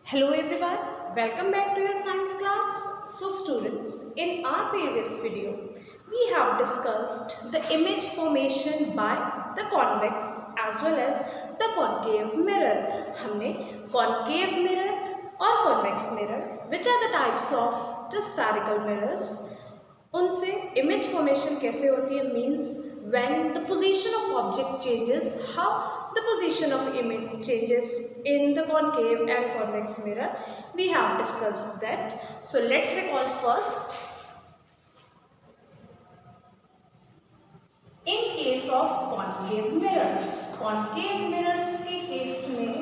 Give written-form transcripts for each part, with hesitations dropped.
Hello everyone, welcome back to your science class. So students, in our previous video, we have discussed the image formation by the convex as well as the concave mirror. हमने concave mirror और convex mirror, which are the types of the spherical mirrors, उनसे image formation कैसे होती है, means when the position of object changes, how the position of image changes in the concave and convex mirror. We have discussed that. So let's recall first. In case of concave mirrors के case में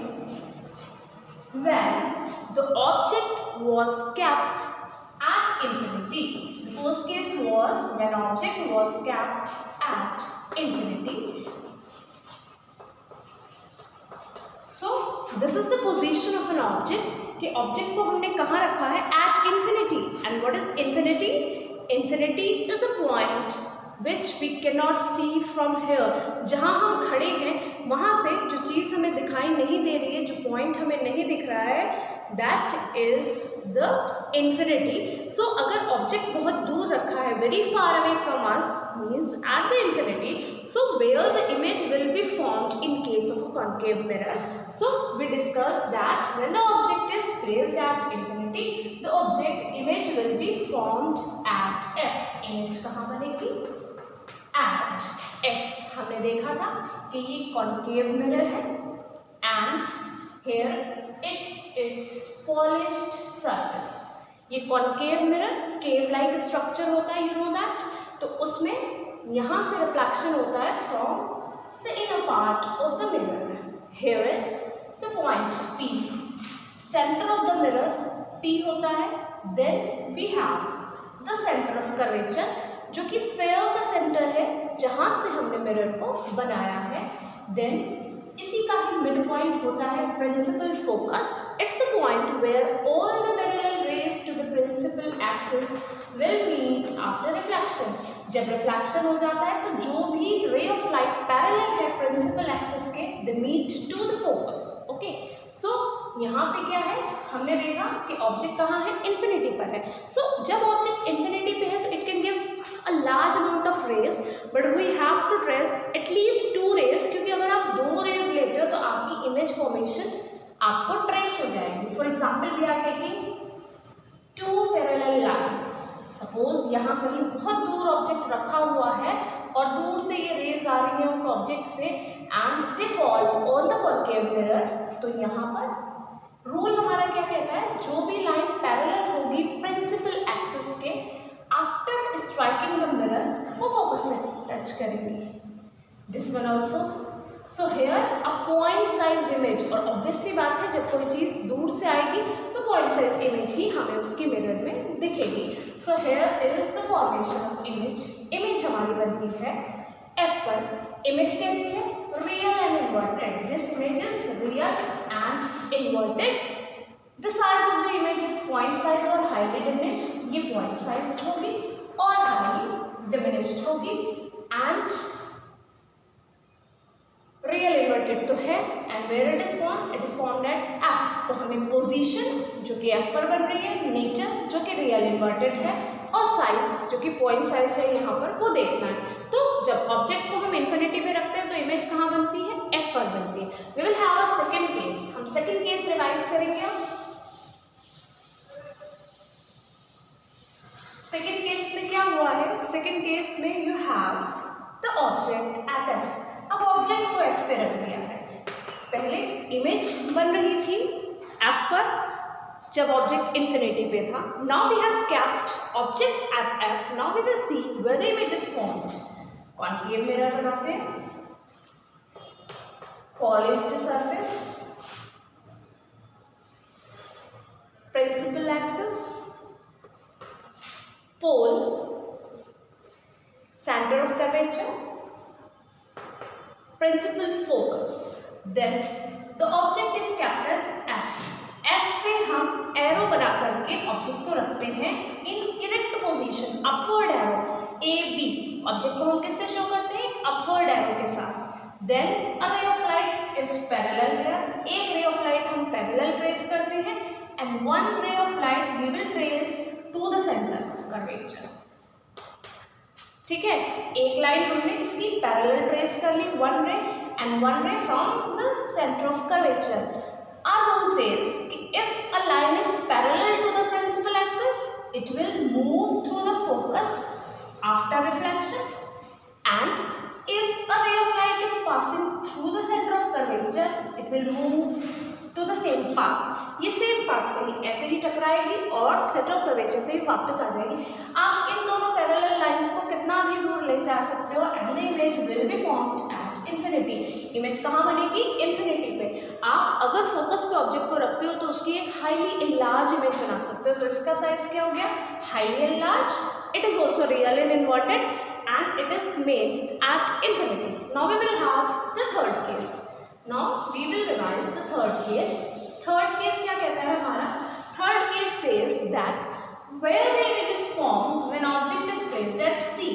when the object was kept at infinity. The first case was when object was kept at infinity. So this is the position of an object कि object को हमने कहाँ रखा है at infinity. And what is infinity? Infinity is a point which we cannot see from here. जहाँ हम खड़े हैं वहाँ से जो चीज़ हमें दिखाई नहीं दे रही है, जो पॉइंट हमें नहीं दिख रहा है, that is the infinity. So अगर ऑब्जेक्ट बहुत दूर रखा है, very far away from us, means at the infinity. So where the image will be formed in case of a concave mirror. So we discussed that when the object is placed at infinity, the object image will be formed at f. Image कहाँ बनेगी? At f. हमने देखा था कि ये concave mirror है and here it is polished surface. ये concave mirror cave like structure होता है, you know that. तो उसमें यहाँ से reflection होता है from the inner part of the mirror. Here is the point P. Center of the mirror P होता है. Then we have the center of curvature जो कि sphere का center है जहाँ से हमने मिरर को बनाया है. Then इसी का ही मिड पॉइंट होता है principal focus. It's the point where all the parallel rays to the principal axis will meet after reflection. जब रिफ्लेक्शन हो जाता है तो जो भी रे ऑफ लाइट पैरेलल है प्रिंसिपल एक्सिस के, they meet to the focus. Okay, so यहाँ पे क्या है, हमने देखा कि ऑब्जेक्ट कहाँ है, इन्फिनिटी पर है. सो जब ऑब्जेक्ट इन्फिनिटी पे है तो it can give a large amount of rays, but we have to trace at least 2 rays, क्योंकि अगर आप 2 rays लेते हो तो आपकी image formation आपको trace हो जाएगी. For example, we are taking 2 parallel lines. Suppose यहाँ कहीं बहुत दूर ऑब्जेक्ट रखा हुआ है और दूर से ये रेज आ रही है उस ऑब्जेक्ट से and they fall on the concave mirror. तो यहाँ पर रूल हमारा क्या कहता है, जो भी लाइन पैरेलल होगी प्रिंसिपल एक्सिस के, आफ्टर स्ट्राइकिंग द मिरर वो फोकस से टच करेंगी. This one also. So here a point size image, और ऑब्वियस सी बात है जब कोई चीज़ दूर से आएगी तो पॉइंट साइज इमेज ही हमें उसकी मिरर में दिखेगी. So here is the formation of image. Image हमारी बनती है एफ पर. इमेज कैसी है, real and inverted. This image is real and inverted. The size of the image is point size और highly diminished. ये point sized होगी और highly diminished होगी. And real inverted तो है. And where it is formed? It is formed at F. तो हमें position जो कि F पर बन रही है, nature जो कि real inverted है, और size जो कि point size है यहाँ पर, वो देखना है. तो जब ऑब्जेक्ट को हम इन्फिनिटी पे रखते हैं तो इमेज कहाँ बनती है, F पर बनती है. We will have a second case. हम second case रिवाइज करेंगे. सेकेंड केस में क्या हुआ है, सेकेंड केस में you have the object at F. अब ऑब्जेक्ट को एफ पे रख दिया है. पहले इमेज बन रही थी एफ पर जब ऑब्जेक्ट इन्फिनिटी पे था. Now we have kept object at F. Now we will see where the image is formed. Concave mirror बनाते हैं, polished surface, principal axis, pole, center of curvature, principal focus. Then the object is kept at F. F पे हम arrow बना करके object को रखते हैं in erect position, upward arrow A B. Object को हम किससे शो करते हैं, एक upward arrow के साथ. Then a ray of light is parallel here, एक रे ऑफ लाइट हम पैरेलल ट्रेस करते हैं and one ray of light we will trace to the centre of curvature. ठीक है, एक लाइन हमने इसकी पैरेलल ट्रेस कर ली, one ray and one ray from the centre of curvature. Our rule says if a line is parallel to the principal axis, it will move through the focus after reflection, and if a ray of light is passing through the center of curvature, it will move to the same path। ये same path पे ही ऐसे ही टकराएगी और centre of curvature से ही वापस आ जाएगी। आप इन दोनों parallel lines को कितना भी दूर ले जा सकते हो and the image will be formed at infinity. Image कहाँ बनेगी? इन्फिनिटी पे। आप अगर फोकस पे ऑब्जेक्ट को रखते हो तो उसकी एक हाईली इनलार्ज इमेज बना सकते हो। तो इसका साइज क्या हो गया? Highly enlarge. It is also real and inverted and it is made at infinity. Now we will have the third case. Now we will revise the third case. Third case क्या कहता है हमारा? Third case says that where the image is formed when object is placed at C.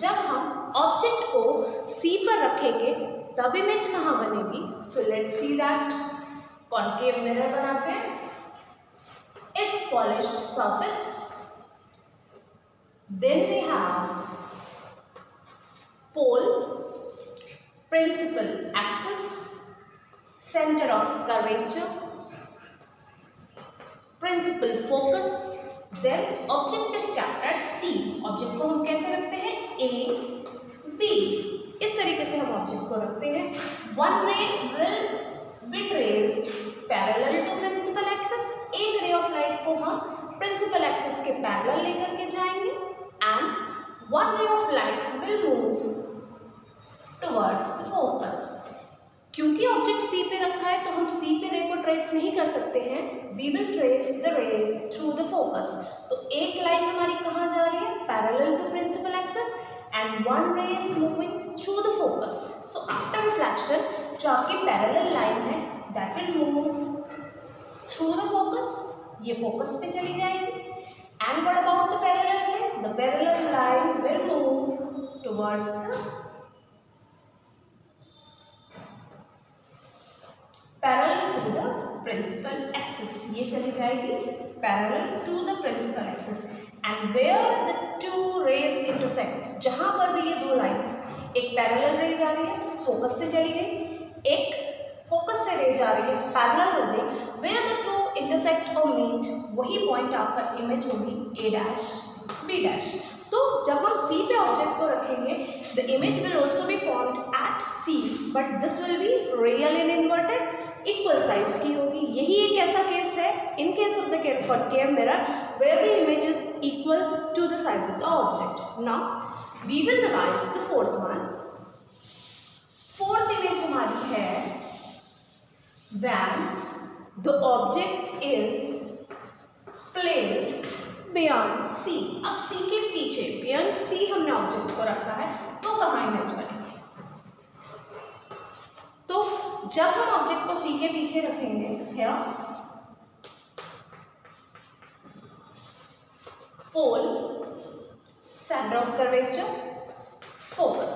जब हम object को C पर रखेंगे तब इमेज कहाँ बनेगी? So let's see that. Concave mirror बनाते हैं. Its polished surface. Then we have pole, principal axis, center of curvature, principal focus, then object is kept at C. Object को हम कैसे रखते हैं? A, B. इस तरीके से हम ऑब्जेक्ट को रखते हैं। One ray will be traced parallel to principal axis. एक ray of light को हम principal axis के parallel लेकर के जाएंगे and one ray of light will move towards the focus. क्योंकि ऑब्जेक्ट C पे रखा है तो हम C पे रे को ट्रेस नहीं कर सकते हैं। We will trace the ray through the focus. तो एक लाइन हमारी कहाँ जा रही है? Parallel to principal axis and one ray is moving through the focus. So after reflection जो आपकी parallel line है that will move through the focus. ये focus पे चली जाएगी। And what about the parallel ray? The parallel line will move towards the parallel to the principal axis. ये चली जाएगी parallel to the principal axis. And where the two rays intersect, जहाँ पर भी ये दो lines, एक parallel ray जा रही है focus से चली गई, एक focus से ray जा रही है parallel हो गई, where the two intersect or meet, वही point आपका image होगी A dash B dash। तो जब हम C पे ऑब्जेक्ट को रखेंगे the image will also be formed at C, but this will be real and inverted, equal size की होगी। यही एक ऐसा केस है in case of the concave mirror where the image is equal to the size of the object. Now we will revise the fourth one. Fourth image हमारी है when the object is placed beyond C. अब C के पीछे beyond C हमने object को रखा है तो कहाँ इमेज बनेगी? तो जब हम ऑब्जेक्ट को C के पीछे रखेंगे here pole, center of curvature, focus.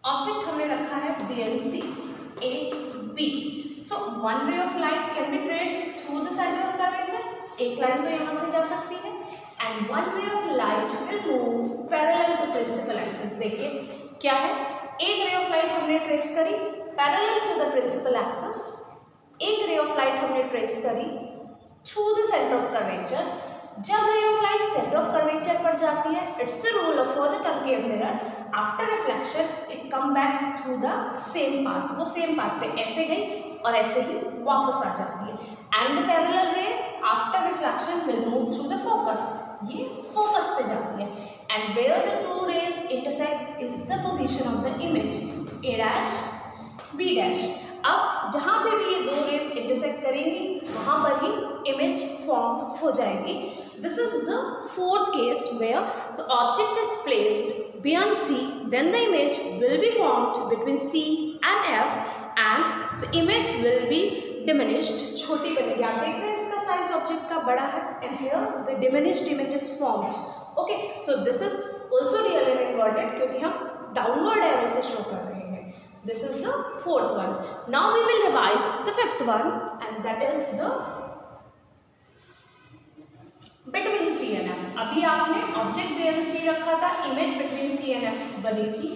Object हमने रखा है beyond C, A, B. So one ray of light can be traced through the center of curvature. एक लाइन तो यहाँ से जा सकती है and one ray of light will move parallel to principal axis. देखिए क्या है, एक ray of light हमने ट्रेस करी parallel to the principal axis, एक ray of light हमने ट्रेस करी through the center of curvature. जब ray of light center of curvature पर जाती है, it's the rule of for the concave mirror, after reflection it come back through the same path. वो same path पे ऐसे गई और ऐसे ही वापस आ जाती है and the parallel ray after reflection will move through the focus. ये focus पे जाती है and where the two rays intersect is the position of the image A dash B dash. अब जहाँ पे भी ये दो रेज इंटरसेक्ट करेंगी वहाँ पर ही इमेज फॉर्म हो जाएगी। This is the fourth case where the object is placed beyond C, then the image will be formed between C and F and the image will be diminished. छोटी बनेगी। आप देख रहे हैं इसका साइज ऑब्जेक्ट का बड़ा है and here the diminished image is formed. Okay, so this is also real and inverted क्योंकि हम डाउनवर्ड एरो से शो कर रहे हैं। This is the fourth one. Now we will revise the fifth one, and that is the between C and F. अभी आपने object B and C रखा था, image between C and F बनी थी.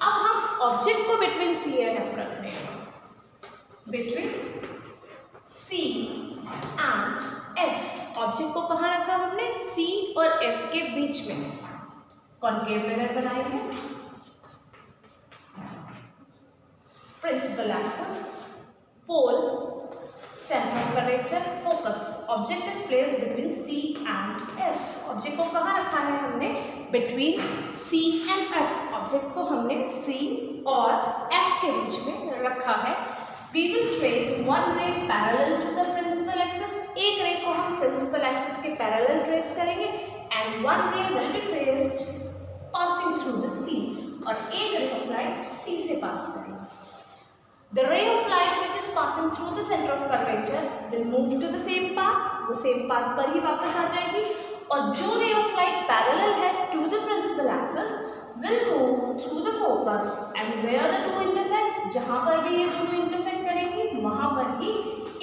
अब हम ऑब्जेक्ट को बिटवीन C and F रख रहे हैं. Between C and F. Object को कहाँ रखा हमने? C और F के बीच में. कॉनकेव मिरर बनाएंगे. Principal axis, pole, center of curvature, focus. Object is placed between C and F. Object को कहाँ रखा है हमने? Between C and F. Object को हमने C और F के बीच में रखा है. We will trace one ray parallel to the principal axis. एक ray को हम principal axis के parallel trace करेंगे, and one ray will be traced passing through the C. और एक ray of light C से pass करेंगे. The ray of light which is passing through the center of curvature will move to the same path. वो same path पर ही वापस आ जाएगी. और जो ray of light parallel है to the principal axis will move through the focus. And where the two intersect, जहाँ पर भी ये दोनों intersect करेंगी, वहाँ पर ही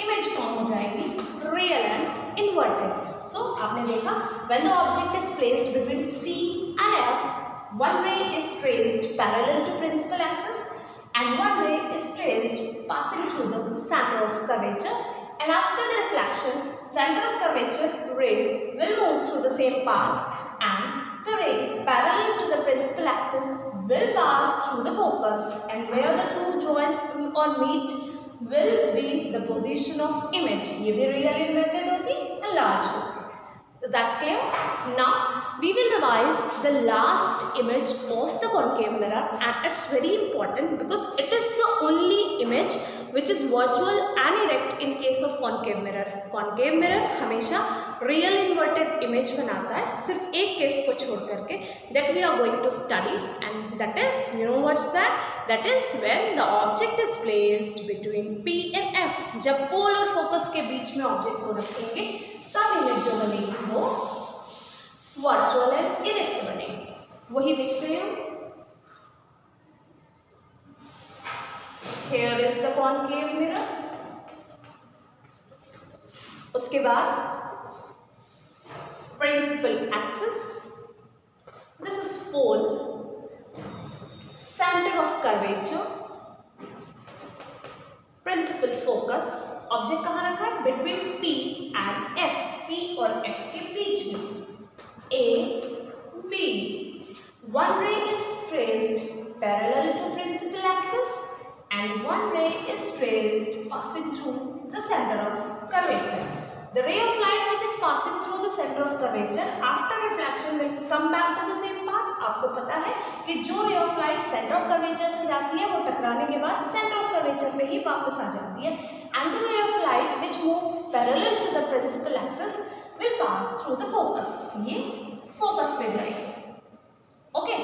image form हो जाएगी, real and inverted. So आपने देखा, when the object is placed between C and F, one ray is traced parallel to principal axis. And one ray is traced passing through the center of curvature, and after the reflection, center of curvature ray will move through the same path, and the ray parallel to the principal axis will pass through the focus, and where the two join or meet will be the position of image. ये भी real inverted होगी and large होगी. Is that clear? Now we will revise the last image of the concave mirror, and it's very important because it is the only image which is virtual and erect in case of concave mirror. Concave mirror हमेशा real inverted image बनाता है, सिर्फ एक case को छोड़ करके, that we are going to study, and that is, you know what's that? That is when the object is placed between P and F. जब पोल और फोकस के बीच में ऑब्जेक्ट को रखेंगे तब इमेज जो बनेगी वो वर्चुअल एंड इरेक्ट बनेगी. वही देख रहे हो. Here is the concave mirror. उसके बाद principal axis. This is pole. Center of curvature. Principal focus. Object कहाँ रखा है? Between P and F. P और F के बीच में. A, B. One ray is traced parallel to principal axis, and one ray is traced passing through the center of curvature. The ray of light which is passing through the center of curvature after reflection will come back to the same path. आपको पता है कि जो ray of light center of curvature से जाती है वो टकराने के बाद center of curvature में ही वापस आ जाती है. And the ray of light which moves parallel to the principal axis will pass through the focus. ये focus पे जाएगी. Okay.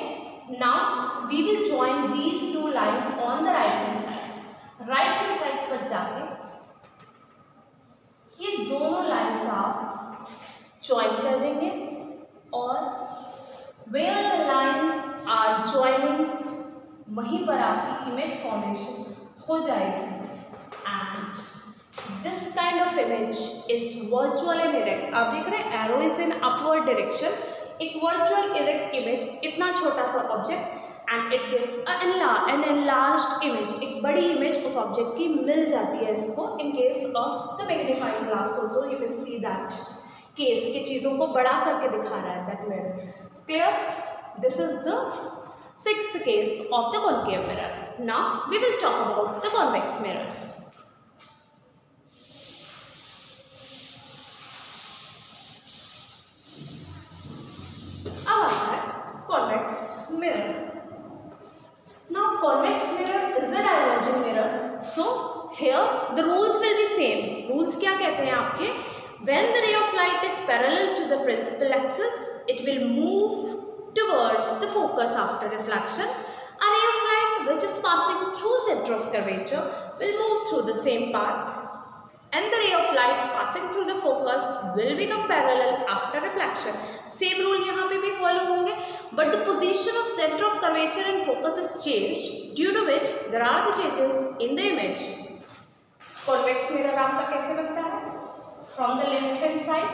Now we will join these two lines on the right hand side. Right hand side पर जाके ये दोनों lines आप join कर देंगे, और where the lines are joining वहीं पर आपकी इमेज फॉर्मेशन हो जाएगी. And this kind of image is virtual and erect. आप देख रहे हैं arrow is in upward direction. एक virtual erect image, इतना छोटा सा object, and it gives an enlarged image. एक बड़ी इमेज उस ऑब्जेक्ट की मिल जाती है इसको. In case of the magnifying glass also you can see that case के चीज़ों को बड़ा करके दिखा रहा है that mirror. Clear? This is the sixth case of the concave mirror. Now we will talk about the convex mirrors. अब आता है convex mirror. Now convex mirror is a diverging mirror. So here the rules will be same. Rules क्या कहते हैं आपके? When the ray of light is parallel to the principal axis, it will move towards the focus after reflection. A ray of light which is passing through center of curvature will move through the same path. and the ray of light passing through the focus will become parallel after reflection. Same rule यहाँ पे भी follow होंगे, but the position of center of curvature and focus is changed, due to which there are the changes in the image. Convex mirror आपका कैसे बनता है? From the left hand side,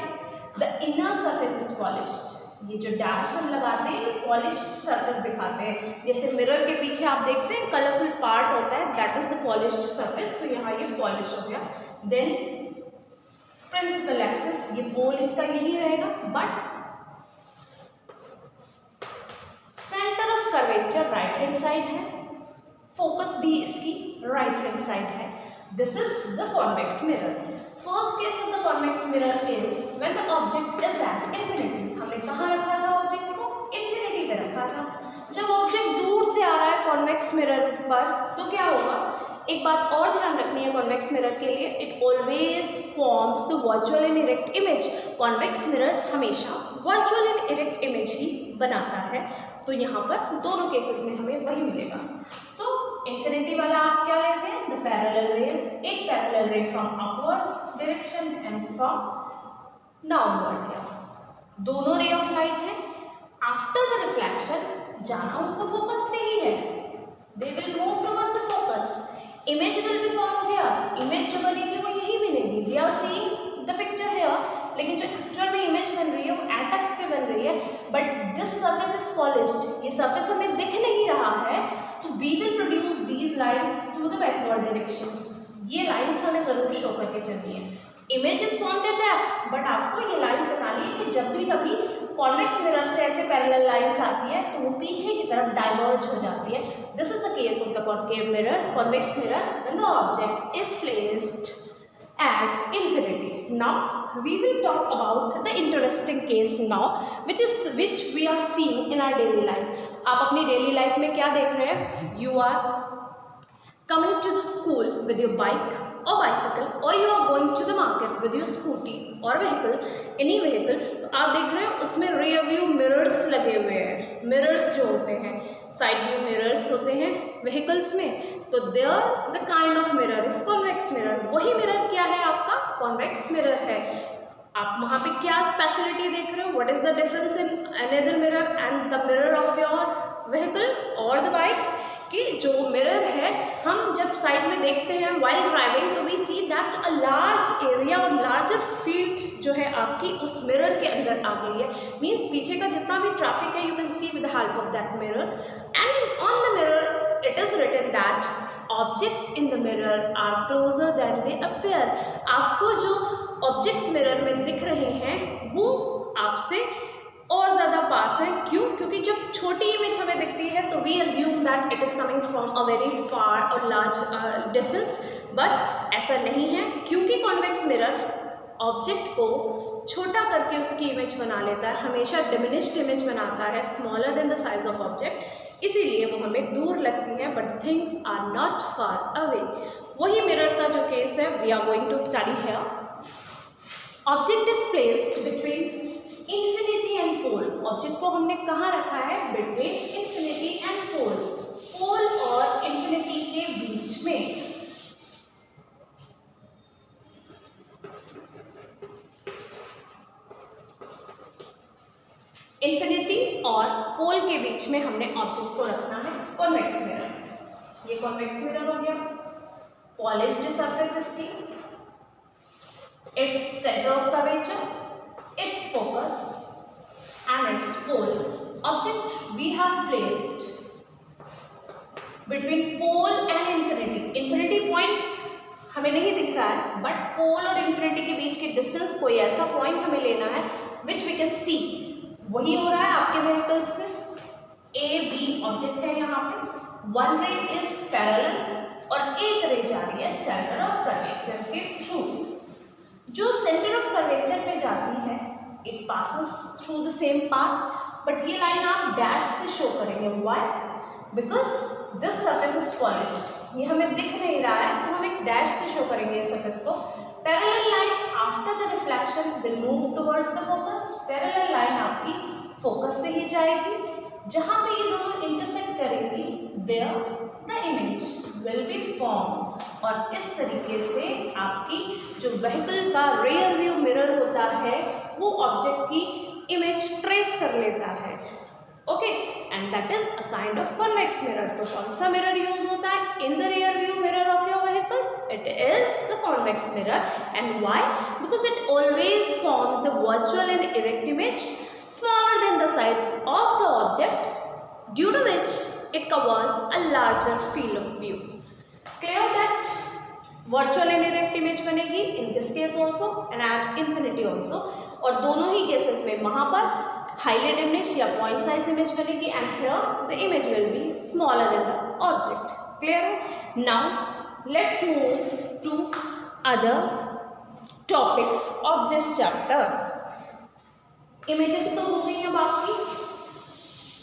the inner surface is polished. ये जो dash हम लगाते हैं polished surface दिखाते हैं, जैसे मिरर के पीछे आप देखते हैं कलरफुल पार्ट होता है, that is the polished surface, तो यहाँ ये पॉलिश हो गया. देन प्रिंसिपल एक्सिस, ये पोल इसका यही रहेगा, but centre of curvature right hand side है, फोकस भी इसकी राइट हैंड साइड है. This is the convex mirror. First case of the convex mirror is when the object is at infinity. हमने कहाँ रखा था ऑब्जेक्ट को? इंफिनिटी पे रखा था. जब ऑब्जेक्ट दूर से आ रहा है कॉन्वेक्स मिरर पर तो क्या होगा? एक बात और ध्यान रखनी है कॉन्वेक्स मिरर के लिए, it always forms the virtual and erect image. Convex mirror हमेशा वर्चुअल एंड इरेक्ट इमेज ही बनाता है. तो यहाँ पर दोनों केसेस में हमें वही मिलेगा. सो इंफिनिटी वाला आप क्या लेते हैं? द पैरेलल रेज, एक parallel ray from upward direction and from downward. दोनों रे ऑफ लाइट है. आफ्टर द रिफ्लेक्शन जाना उनको फोकस पे ही है, they will move towards the focus. Image will be formed here. Image जो बनेगी वो यही बनेगी. We are seeing the picture here, लेकिन जो एक्चुअल में इमेज बन रही है वो एट एफ पे बन रही है, but this surface is polished. ये सरफेस हमें दिख नहीं रहा है, तो we will produce these line to the backward directions. ये लाइंस हमें जरूर शो करके चलनी है. Image is formed at F, but आपको ये लाइंस बतानी है कि जब भी कभी कॉन्वेक्स मिरर से ऐसे पैरेलल लाइंस आती है तो वो पीछे की तरफ डाइवर्ज हो जाती है. This is the case of the concave mirror, convex mirror, when the object is placed at infinity. Now we will talk about the interesting case now, which we are seeing in our daily life. आप अपनी daily life में क्या देख रहे हैं? You are coming to the school with your bike or bicycle, or you are going to the market with your scooty or vehicle, any vehicle. तो आप देख रहे हैं उसमें rear view mirrors लगे हुए हैं. Mirrors जो होते हैं साइड व्यू मिरर्स होते हैं व्हीकल्स में, तो there the kind of mirror is convex mirror. वही मिरर क्या है? आपका कॉन्वेक्स मिरर है. आप वहाँ पे क्या स्पेशलिटी देख रहे हो? What is the difference in another mirror and the mirror of your vehicle और द बाइक? कि जो मिरर है हम जब साइड में देखते हैं व्हाइल ड्राइविंग, तो we see that a large area और लार्जर फील्ड जो है आपकी उस मिरर के अंदर आ गई है. मीन्स पीछे का जितना भी ट्रैफिक है you can see with the help of that mirror. And on the mirror it is written that objects in the mirror are closer than they appear. आपको जो ऑब्जेक्ट्स मिरर में दिख रहे हैं वो आपसे और ज़्यादा पास है. क्यों? क्योंकि जब छोटी इमेज हमें दिखती है तो we assume that it is coming from a very far और लार्ज डिस्टेंस, बट ऐसा नहीं है. क्योंकि कॉन्वेक्स मिरर ऑब्जेक्ट को छोटा करके उसकी इमेज बना लेता है, हमेशा डिमिनिश्ड इमेज बनाता है, smaller than the size of object, इसीलिए वो हमें दूर लगती है, but things are not far away. वही मिरर का जो केस है we are going to study here. Object is placed between infinity and pole. Object को हमने कहाँ रखा है? Between infinity and pole. Pole और इंफिनिटी के बीच में. इंफिनिटी और पोल के बीच में हमने ऑब्जेक्ट को रखना है कॉन्वेक्स मिरर. ये कॉन्वेक्स मिरर हो गया. पॉलिश्ड सरफेस इसकी, its centre of curvature, its focus and its pole. Object we have placed between pole and infinity. Infinity point हमें नहीं दिख रहा है, बट pole और infinity के बीच की डिस्टेंस कोई ऐसा पॉइंट हमें लेना है which we can see. वही हो रहा है आपके व्हीकल्स में. A B ऑब्जेक्ट है यहाँ पे. वन रे इज पैरेलल और एक रे जा रही है सेंटर ऑफ कर्वेचर के थ्रू. जो सेंटर ऑफ कर्वेचर पे जाती है it passes through the same path, but ये लाइन आप डैश से शो करेंगे. Why? Because this surface is polished. ये हमें दिख नहीं रहा है तो हम एक डैश से शो करेंगे इस सरफेस को. Parallel line after the reflection will move towards the focus. Parallel line आपकी फोकस से ही जाएगी. जहाँ पे ये दोनों इंटरसेक्ट करेंगी there the image will be form. और इस तरीके से आपकी जो व्हीकल का रियर व्यू मिरर होता है वो ऑब्जेक्ट की इमेज ट्रेस कर लेता है। Okay, and that is a kind of convex mirror. तो कौन सा मिरर यूज होता है in the rear view mirror of your vehicles? It is the convex mirror. And why? Because it always form the virtual and erect image smaller than the size of the object, due to which it covers a larger field of view. Clear that? Virtual and erect image बनेगी in this case also and at infinity also, और दोनों ही cases में वहाँ पर highly diminished या point size image बनेगी and here the image will be smaller than the object. Clear? Now let's move to other topics of this chapter. Images तो हो गई अब आपकी।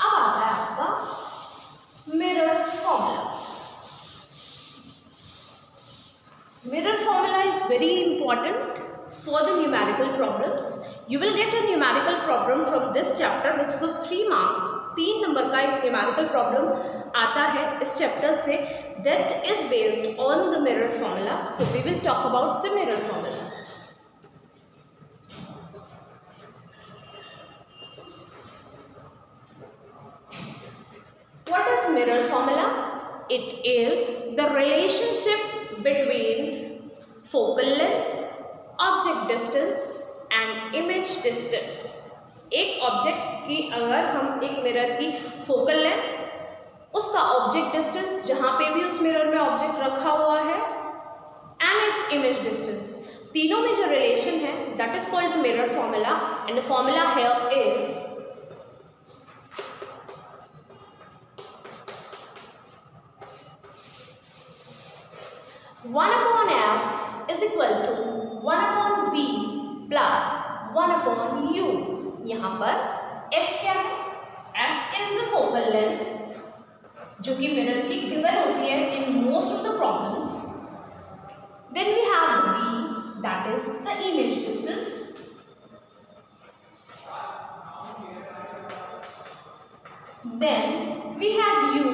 अब आता है आपका mirror formula. Mirror formula is very important for the numerical problems. You will get a numerical problem from this chapter which is of 3 marks. 3 number का एक न्यूमेरिकल प्रॉब्लम आता है इस चैप्टर से, that is based on the mirror formula. So we will talk about the mirror formula. What is mirror formula? It is the relationship between focal length, object distance and image distance. एक object की अगर हम एक mirror की focal length, उसका object distance जहां पे भी उस मिरर में ऑब्जेक्ट रखा हुआ है एंड इट्स इमेज डिस्टेंस, तीनों में जो रिलेशन है that is called the mirror formula. And the formula here is 1 upon f is equal to 1 upon v plus 1 upon u। यहाँ पर f क्या है? f is the focal length जो कि मिरर की गिवन होती है in most of the problems। Then we have the v, that is the image distance। Then we have u,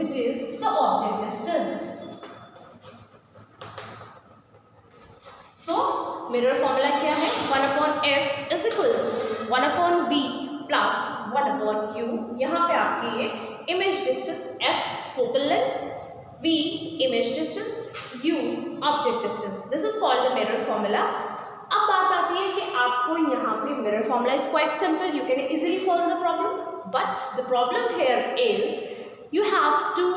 which is the object distance। So mirror formula क्या है? 1 upon f is equal to 1 upon v plus 1 upon u। यहाँ पे आपकी ये image distance f focal length, v image distance, u object distance, this is called the mirror formula। अब बात आती है कि आपको यहाँ पे mirror formula is quite simple, you can easily solve the problem, but the problem here is you have to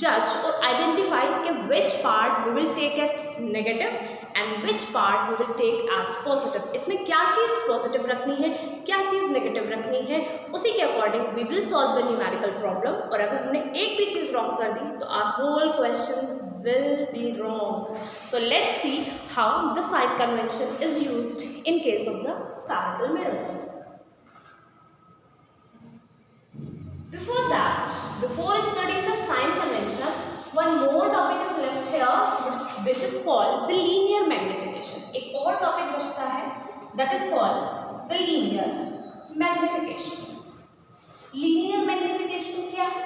judge or identify कि which part we will take as negative and which part we will take as positive। इसमें क्या चीज़ positive रखनी है, क्या चीज़ negative रखनी है, उसी के according we will solve the numerical problem। और अगर हमने एक भी चीज़ रॉन्ग कर दी तो our whole question will be wrong। So let's see how the sign convention is used in case of the spherical mirrors। Before that, before studying the sign convention, one more topic is left here which is called the linear magnification। एक और topic बचता है that is called the linear magnification। linear magnification क्या है?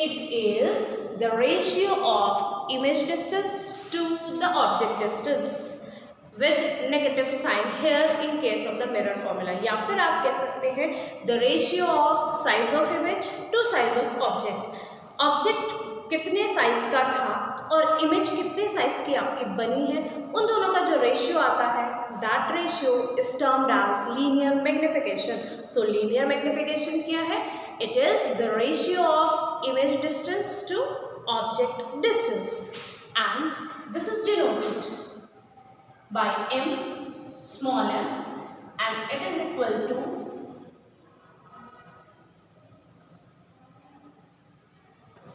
It is the ratio of image distance to the object distance with negative sign here in case of the mirror formula। या फिर आप कह सकते हैं the ratio of size of image to size of object। Object कितने size का था और इमेज कितने साइज की आपकी बनी है, उन दोनों का जो रेशियो आता है that ratio is termed as linear magnification। So linear magnification क्या है? It is the ratio of image distance to object distance and this is denoted by m small m and it is equal to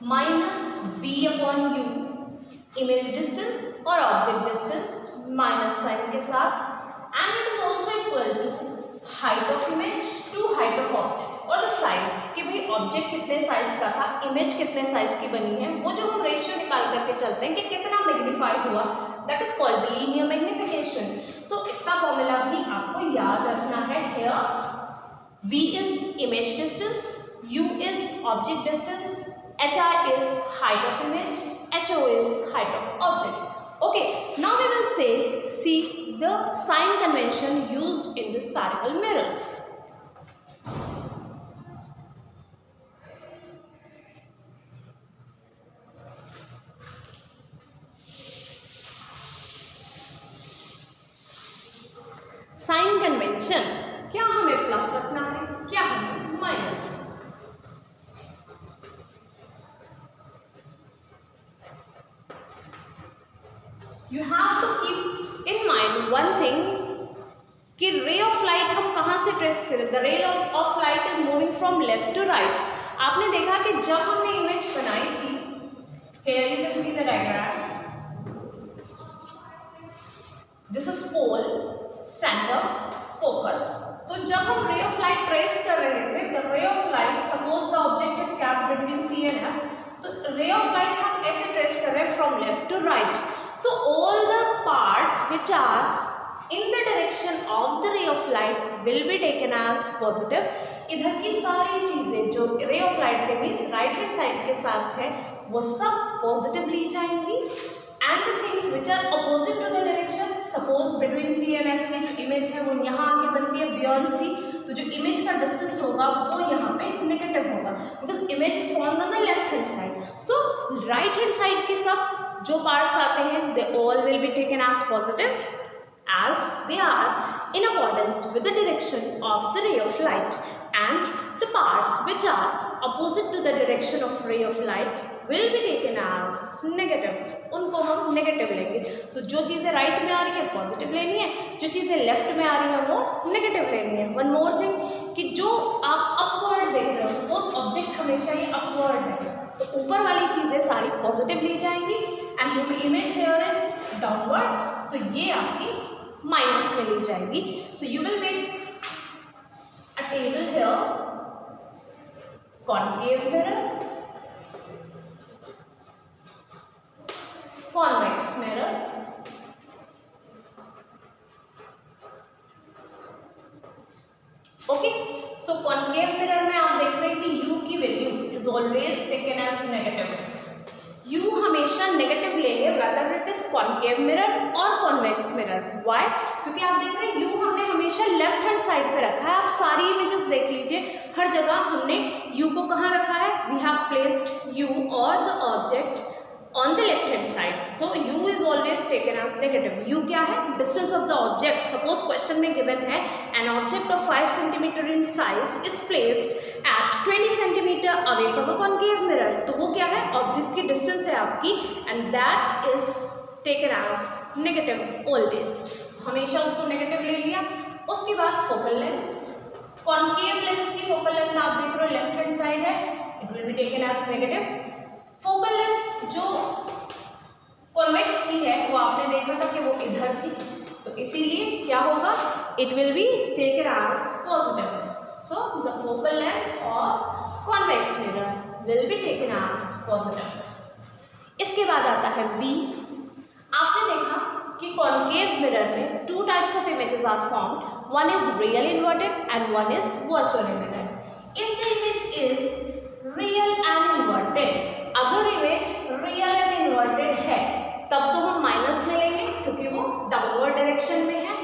minus v upon u, image distance और object distance minus sign के साथ, and it is also equal to height of image to height of object और size कि भाई object कितने size का था, image कितने साइज की बनी है, वो जो हम रेशियो निकाल करके चलते हैं कि कितना मैग्नीफाई हुआ, that is called the linear magnification. तो इसका फॉर्मूला भी आपको याद रखना है। Here v is image distance, U is object distance, HI is height of image, HO is height of object. Okay, now we will see the sign convention used in the spherical mirrors. Sign convention, क्या हमें plus रखना है, क्या हमें minus रखना है? You have to keep in mind one thing कि रे ऑफ लाइट हम कहाँ से ट्रेस करें. The ray of light is moving from left to right. आपने देखा कि जब हमने इमेज बनाई थी, here you can see the diagram. This is pole, center, focus. तो जब हम रे ऑफ लाइट ट्रेस कर रहे थे, the ray of light, suppose the object is kept between C and F, तो रे ऑफ लाइट हम ऐसे ट्रेस कर रहे हैं from left to right. So all the parts which are in the direction of the ray of light will be taken as positive. इधर की सारी चीजें जो ray of light के मीन्स राइट हैंड साइड के साथ है वो सब पॉजिटिव ली जाएंगी. And the things which are opposite to the direction, suppose between C and F की जो इमेज है वो यहाँ आके बनती है beyond C, तो जो इमेज का डिस्टेंस होगा वो यहाँ पे नेगेटिव होगा because image is formed on the left hand side. So right hand side के सब जो पार्ट्स आते हैं they all will be taken as positive as they are in accordance with the direction of the ray of light, and the parts which are opposite to the direction of ray of light will be taken as negative. उनको हम negative लेंगे. तो जो चीज़ें right में आ रही है positive लेनी है, जो चीज़ें लेफ्ट में आ रही हैं वो नेगेटिव लेनी है. वन मोर थिंग कि जो आप अपवर्ड देख रहे हो, सपोज ऑब्जेक्ट हमेशा ये अपवर्ड है तो ऊपर वाली चीज़ें सारी पॉजिटिव ली जाएंगी and image here is downward, तो ये आपकी माइनस में ली जाएगी. So you will make a table here, concave mirror, convex mirror, okay. So concave mirror में आप देख रहे हैं कि u की value is always taken as negative. u हमेशा नेगेटिव लेंगे whether it is concave mirror और कॉन्वेक्स मिरर. व्हाई? क्योंकि आप देख रहे हैं u हमने हमेशा लेफ्ट हैंड साइड पे रखा है. आप सारी इमेजेस देख लीजिए, हर जगह हमने u को कहाँ रखा है, वी हैव प्लेस्ड u और the object on the left hand side. So u is always taken as negative. u क्या है? Distance of the object. Suppose question में given है an object of 5 centimeter in size is placed at 20 centimeter away from a concave mirror. तो वो क्या है? Object की distance है आपकी and that is taken as negative always. हमेशा उसको negative ले लिया. उसके बाद focal length. Concave lens की focal length आप देख रहे हो left hand side है, it will be taken as negative. Focal length जो कॉन्वेक्स की है वो आपने देखा था कि वो इधर थी, तो इसीलिए क्या होगा, it will be taken as positive. So the focal length और convex mirror will be taken as positive. इसके बाद आता है V. आपने देखा कि कॉन्केव मिरर में two types of images are formed. One is real inverted and one is virtual inverted. If the image is real and inverted, अगर image real and inverted है तब तो हम माइनस में लेंगे क्योंकि वो डाउनवर्ड डायरेक्शन में है.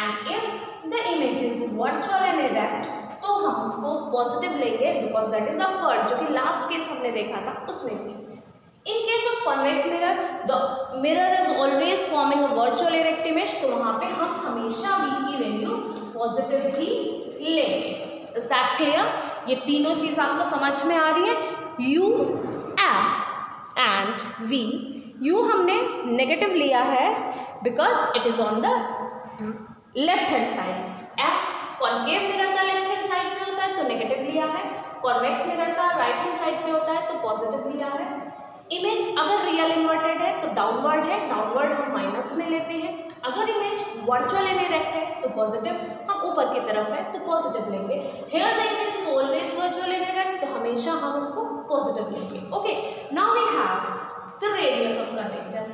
And if the image is virtual and erect तो हम उसको पॉजिटिव लेंगे बिकॉज दैट इज अपवर्ड, जो कि लास्ट केस हमने देखा था उसमें भी. In case of convex mirror the mirror is always forming a virtual erect image, तो वहां पे हम हमेशा v की वैल्यू पॉजिटिव ही लेंगे. Is that clear? ये तीनों चीज आपको समझ में आ रही है. u, f and v. u हमने नेगेटिव लिया है because it is on the left hand side. f concave mirror का लेफ्ट हैंड साइड पे होता है तो नेगेटिव लिया है. कॉन्वेक्स मिरर का राइट हैंड साइड पे होता है तो पॉजिटिव लिया है. इमेज अगर रियल इन्वर्टेड है तो डाउनवर्ड है, डाउनवर्ड हम माइनस में लेते हैं. अगर इमेज वर्चुअल एंड इरेक्ट है तो पॉजिटिव, हम ऊपर की तरफ है तो पॉजिटिव लेंगे. Here the image is always virtual and erect, तो हमेशा हम उसको पॉजिटिव लेंगे. Okay, now we have the radius of curvature.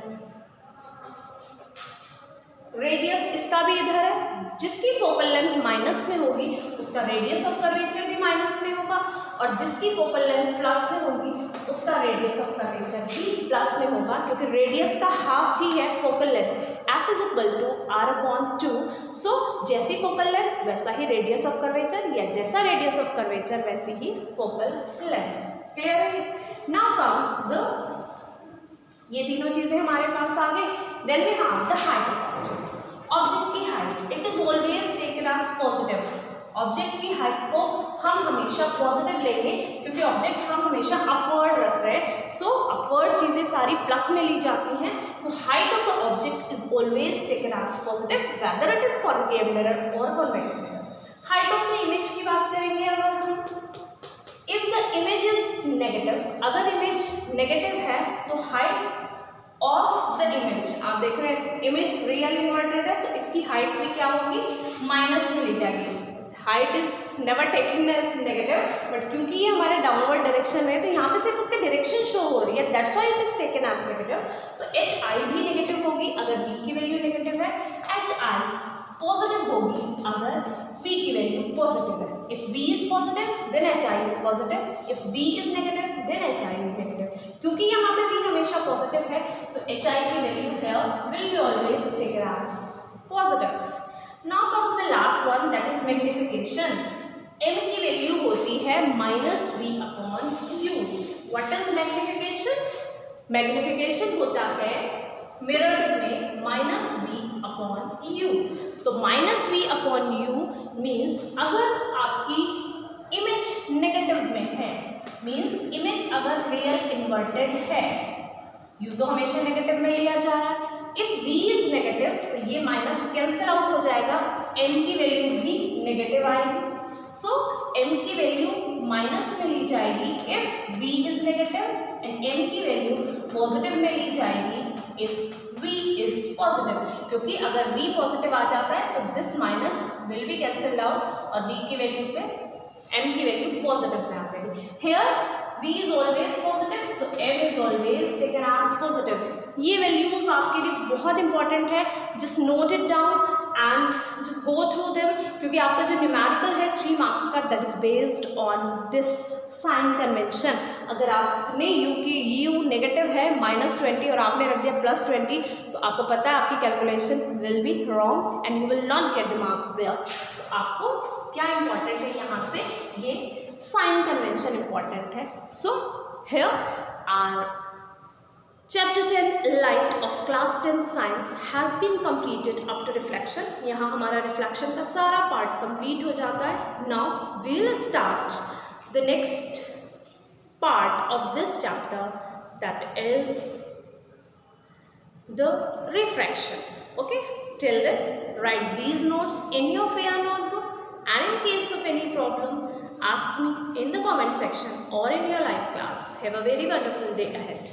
Radius इसका भी इधर है, जिसकी फोकल लेंथ माइनस में होगी उसका रेडियस ऑफ कर्वेचर भी माइनस में होगा. और जिसकी फोकल लेंथ प्लस में होगी उसका रेडियस ऑफ कर्वेचर भी प्लस में होगा, क्योंकि रेडियस का हाफ ही है focal length. f is equal to r/2। So जैसी फोकल लेंथ वैसा ही रेडियस ऑफ कर्वेचर, या जैसा रेडियस ऑफ कर्वेचर वैसी ही फोकल लेंथ। क्लियर है? नाउ कम्स द, ये तीनों चीजें हमारे पास आ गई। Then we have the height of object की height. It is always taken as positive. Object की हाइट को हम हमेशा पॉजिटिव लेंगे, क्योंकि ऑब्जेक्ट हम हमेशा अपवर्ड रख रहे हैं। सो अपवर्ड चीजें सारी प्लस में ली जाती हैं। So height of the object is always taken as positive whether it is concave mirror और convex mirror. Height of the image की बात करेंगे अगर हम, if the image is negative, अगर इमेज नेगेटिव है तो हाइट ऑफ द इमेज, आप देख रहे हैं इमेज रियल इन्वर्टेड है तो इसकी हाइट भी क्या होगी, माइनस में ली जाएगी। Height is never taking as negative, but क्योंकि ये हमारे डाउनवर्ड डायरेक्शन में है तो यहाँ पे सिर्फ उसकी डायरेक्शन शो हो रही है, that's why it is taken as negative. तो एच आई भी नेगेटिव होगी अगर v की वैल्यू नेगेटिव है, एच आई पॉजिटिव होगी अगर v की वैल्यू पॉजिटिव है। If v is positive then H I is positive, if v is negative then H I is negative. क्योंकि यहाँ पे v हमेशा पॉजिटिव है तो एच आई की value here will be always taken as positive. Now comes the last one, that is magnification. m की value होती है -v/u। What is magnification? Magnification होता है मिरर्स में -v/u। तो -v/u मीन्स अगर आपकी इमेज नेगेटिव में है, मीन्स इमेज अगर रियल इन्वर्टेड है, u तो हमेशा नेगेटिव में लिया जा रहा है। इफ v इज नेगेटिव तो ये माइनस कैंसिल आउट हो जाएगा, m की वैल्यू भी नेगेटिव आएगी। सो m की वैल्यू माइनस में ली जाएगी if v is negative and m की वैल्यू पॉजिटिव में ली जाएगी इफ v इज पॉजिटिव, क्योंकि अगर v पॉजिटिव आ जाता है तो this minus will be cancelled out और v की वैल्यू पे m की वैल्यू पॉजिटिव में आ जाएगी। Here v is always positive, so m is always taken as positive. ये वैल्यूज आपके लिए बहुत इंपॉर्टेंट है, just note it down and just go through them, क्योंकि आपका जो न्यूमेरिकल है 3 मार्क्स का that is based on this sign convention. अगर आपने u की u नेगेटिव है -20 और आपने रख दिया +20 तो आपको पता है आपकी calculation will be wrong and you will not get the marks there. तो आपको क्या इंपॉर्टेंट है यहाँ से, ये साइन कन्वेंशन इंपॉर्टेंट है। So here are chapter 10 light of class 10 science has been completed up to reflection. यहाँ हमारा रिफ्लेक्शन का सारा पार्ट कंप्लीट हो जाता है। Now we will start the next part of this chapter, that is the refraction. Okay, till then write these notes in your fair notebook, and in case of any problem ask me in the comment section or in your live class. Have a very wonderful day ahead.